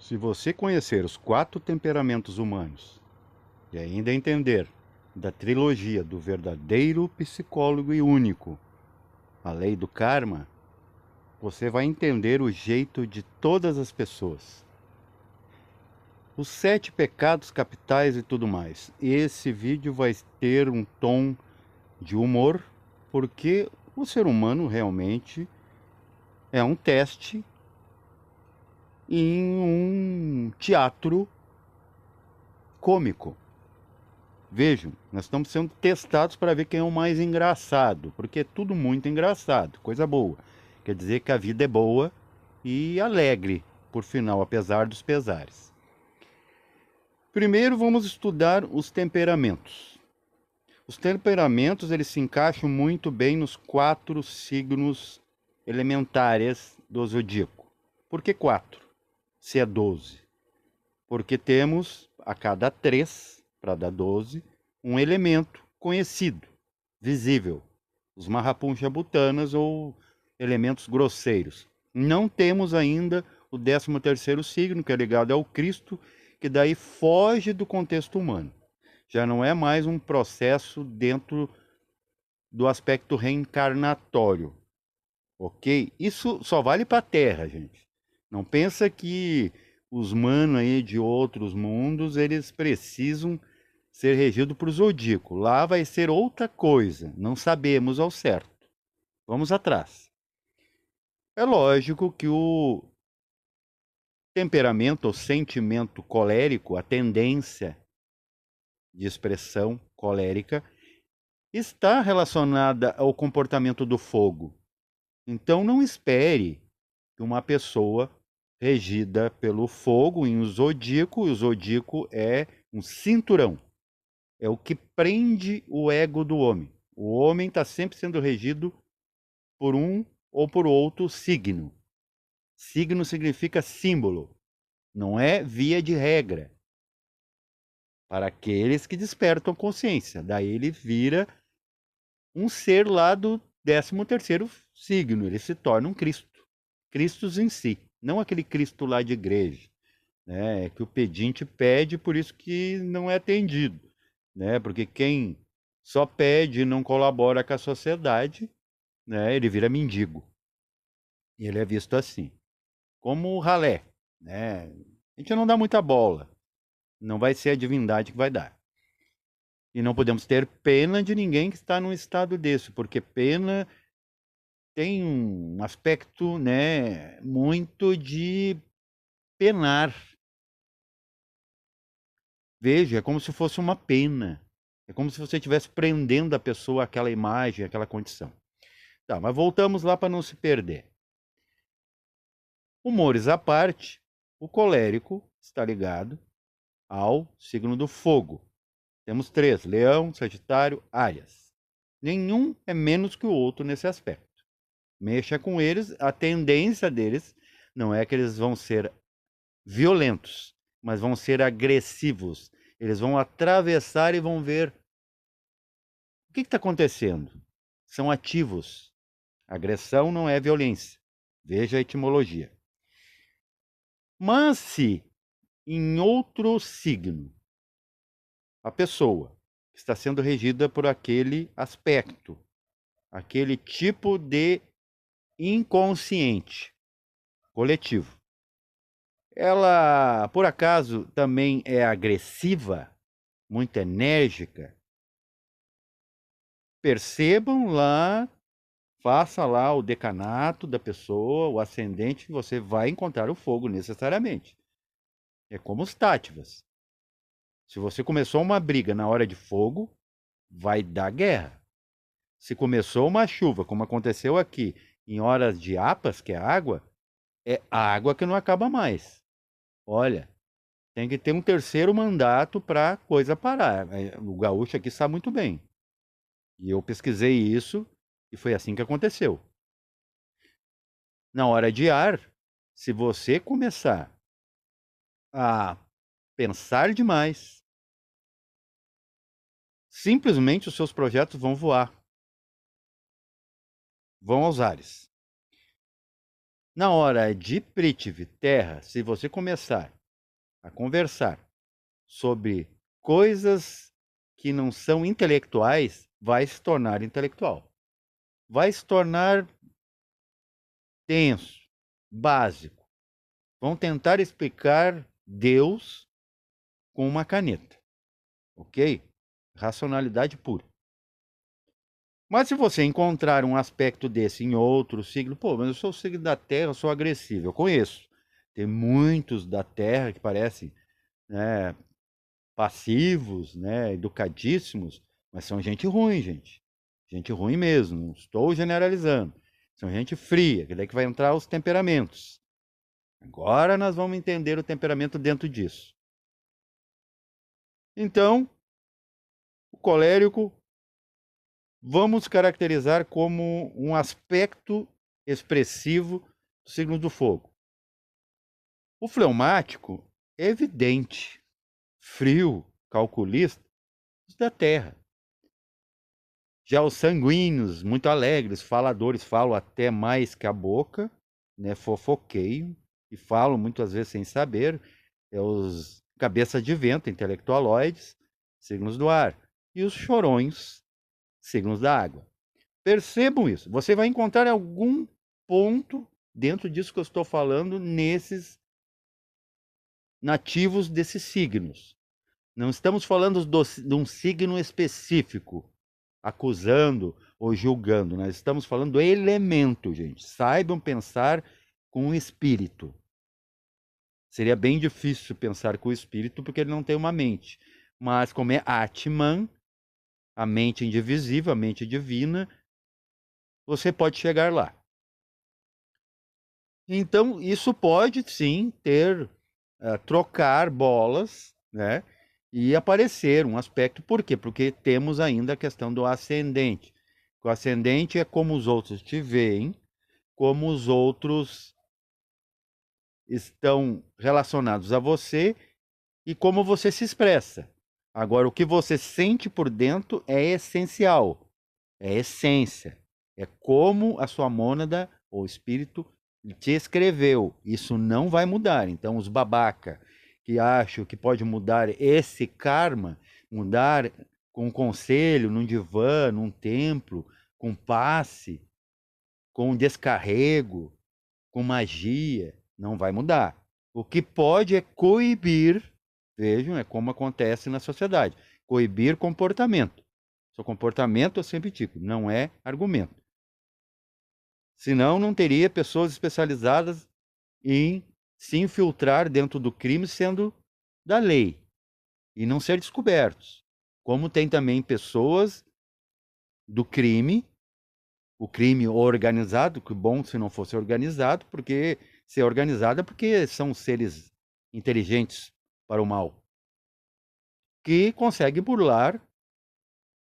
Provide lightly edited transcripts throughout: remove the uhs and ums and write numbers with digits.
Se você conhecer os 4 temperamentos humanos e ainda entender da trilogia do verdadeiro psicólogo e único, a lei do karma, você vai entender o jeito de todas as pessoas. Os 7 pecados capitais e tudo mais. Esse vídeo vai ter um tom de humor, porque o ser humano realmente é um teste em um teatro cômico. Vejam, nós estamos sendo testados para ver quem é o mais engraçado, porque é tudo muito engraçado, coisa boa. Quer dizer que a vida é boa e alegre, por final, apesar dos pesares. Primeiro vamos estudar os temperamentos. Os temperamentos, eles se encaixam muito bem nos 4 signos elementares do zodíaco. Por que 4? Se é 12? Porque temos a cada 3, para dar 12, um elemento conhecido, visível. Os Mahapunshabhutanas ou elementos grosseiros. Não temos ainda o 13º signo, que é ligado ao Cristo, que daí foge do contexto humano. Já não é mais um processo dentro do aspecto reencarnatório, ok? Isso só vale para a Terra, gente. Não pensa que os manos aí de outros mundos, eles precisam ser regidos por zodíaco. Lá vai ser outra coisa, não sabemos ao certo. Vamos atrás. É lógico que o temperamento ou sentimento colérico, a tendência de expressão colérica, está relacionada ao comportamento do fogo. Então não espere que uma pessoa regida pelo fogo em um zodíaco, e o zodíaco é um cinturão. É o que prende o ego do homem. O homem está sempre sendo regido por um ou por outro signo. Signo significa símbolo, não é via de regra. Para aqueles que despertam consciência. Daí ele vira um ser lá do 13º signo. Ele se torna um Cristo. Cristos em si. Não aquele Cristo lá de igreja. Né? Que o pedinte pede, por isso que não é atendido. Né? Porque quem só pede e não colabora com a sociedade, né? Ele vira mendigo. E ele é visto assim. Como o ralé. Né? A gente não dá muita bola. Não vai ser a divindade que vai dar. E não podemos ter pena de ninguém que está num estado desse, porque pena tem um aspecto, né, muito de penar. Veja, é como se fosse uma pena. É como se você estivesse prendendo a pessoa àquela imagem, àquela condição. Tá, mas voltamos lá para não se perder. Humores à parte, o colérico está ligado ao signo do fogo. Temos 3, Leão, Sagitário, Áries. Nenhum é menos que o outro nesse aspecto. Mexa com eles, a tendência deles não é que eles vão ser violentos, mas vão ser agressivos. Eles vão atravessar e vão ver o que está acontecendo. São ativos. Agressão não é violência. Veja a etimologia. Mas se em outro signo a pessoa está sendo regida por aquele aspecto, aquele tipo de inconsciente coletivo, ela, por acaso, também é agressiva, muito enérgica, percebam lá, faça lá o decanato da pessoa, o ascendente, você vai encontrar o fogo necessariamente. É como os tátivas. Se você começou uma briga na hora de fogo, vai dar guerra. Se começou uma chuva, como aconteceu aqui, em horas de apas, que é água, é água que não acaba mais. Olha, tem que ter um terceiro mandato para a coisa parar. O gaúcho aqui sabe muito bem. E eu pesquisei isso e foi assim que aconteceu. Na hora de ar, se você começar a pensar demais, simplesmente os seus projetos vão voar. Vão aos ares. Na hora de Prithvi, terra, se você começar a conversar sobre coisas que não são intelectuais, vai se tornar intelectual. Vai se tornar tenso, básico. Vão tentar explicar Deus com uma caneta, ok? Racionalidade pura. Mas se você encontrar um aspecto desse em outro signo, pô, mas eu sou o signo da Terra, eu sou agressivo, eu conheço. Tem muitos da Terra que parecem, né, passivos, né, educadíssimos, mas são gente ruim, gente. Gente ruim mesmo, não estou generalizando. São gente fria, que daí que vai entrar os temperamentos. Agora nós vamos entender o temperamento dentro disso. Então, o colérico vamos caracterizar como um aspecto expressivo do signo do fogo. O fleumático é evidente, frio, calculista, da terra. Já os sanguíneos, muito alegres, faladores, falam até mais que a boca, né, fofoqueiam, e falam muitas vezes sem saber, é os cabeça de vento, intelectualoides, signos do ar, e os chorões, signos da água. Percebam isso. Você vai encontrar algum ponto dentro disso que eu estou falando nesses nativos desses signos. Não estamos falando de um signo específico, acusando ou julgando. Nós estamos falando do elemento, gente. Saibam pensar com o espírito. Seria bem difícil pensar com o espírito porque ele não tem uma mente. Mas como é Atman, a mente indivisível, a mente divina, você pode chegar lá. Então, isso pode sim ter, trocar bolas, né? E aparecer um aspecto. Por quê? Porque temos ainda a questão do ascendente. O ascendente é como os outros te veem, como os outros estão relacionados a você e como você se expressa. Agora, o que você sente por dentro é essencial, é essência, é como a sua mônada ou espírito te escreveu. Isso não vai mudar. Então, os babaca que acham que pode mudar esse karma, mudar com um conselho, num divã, num templo, com passe, com descarrego, com magia, não vai mudar. O que pode é coibir, vejam, é como acontece na sociedade, coibir comportamento. Seu comportamento, eu sempre digo, não é argumento. Senão, não teria pessoas especializadas em se infiltrar dentro do crime sendo da lei e não ser descobertos. Como tem também pessoas do crime, o crime organizado, que bom se não fosse organizado, porque ser organizado é porque são seres inteligentes para o mal, que conseguem burlar,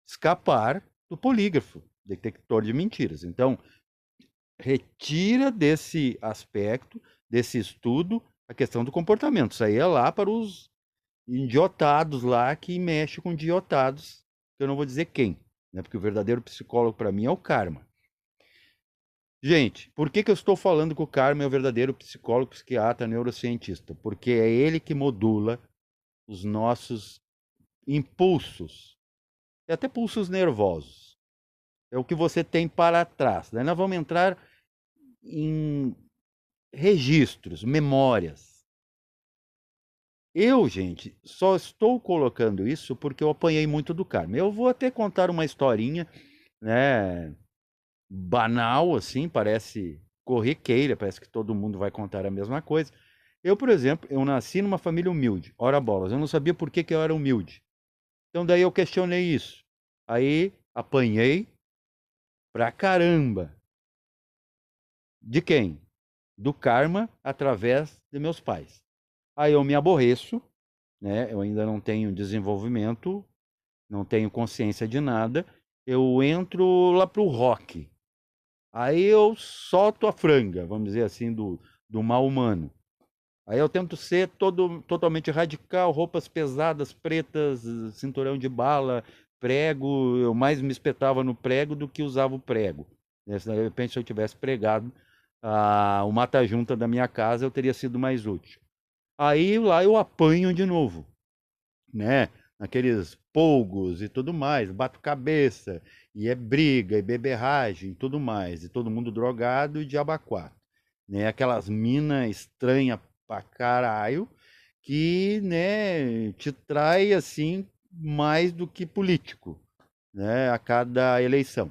escapar do polígrafo, detector de mentiras. Então, retira desse aspecto, desse estudo, a questão do comportamento. Isso aí é lá para os idiotados lá que mexem com idiotados, que eu não vou dizer quem, né? Porque o verdadeiro psicólogo para mim é o karma. Gente, por que eu estou falando que o karma é o verdadeiro psicólogo, psiquiatra, neurocientista? Porque é ele que modula os nossos impulsos, e até pulsos nervosos. É o que você tem para trás. Daí nós vamos entrar em registros, memórias. Eu, gente, só estou colocando isso porque eu apanhei muito do karma. Eu vou até contar uma historinha, né, banal, assim, parece corriqueira, parece que todo mundo vai contar a mesma coisa. Eu, por exemplo, eu nasci numa família humilde, ora bolas, eu não sabia por que eu era humilde. Então daí eu questionei isso. Aí apanhei pra caramba. De quem? Do karma através de meus pais. Aí eu me aborreço, né? Eu ainda não tenho desenvolvimento, não tenho consciência de nada. Eu entro lá pro rock. Aí eu solto a franga, vamos dizer assim, do mal humano. Aí eu tento ser totalmente radical, roupas pesadas, pretas, cinturão de bala, prego. Eu mais me espetava no prego do que usava o prego. De repente, se eu tivesse pregado o mata-junta da minha casa, eu teria sido mais útil. Aí lá eu apanho de novo, né? Naqueles polgos e tudo mais, bato cabeça, e é briga, e beberragem, e tudo mais, e todo mundo drogado e de abacuá, né? Aquelas minas estranhas pra caralho, que, né, te trai assim mais do que político, né, a cada eleição.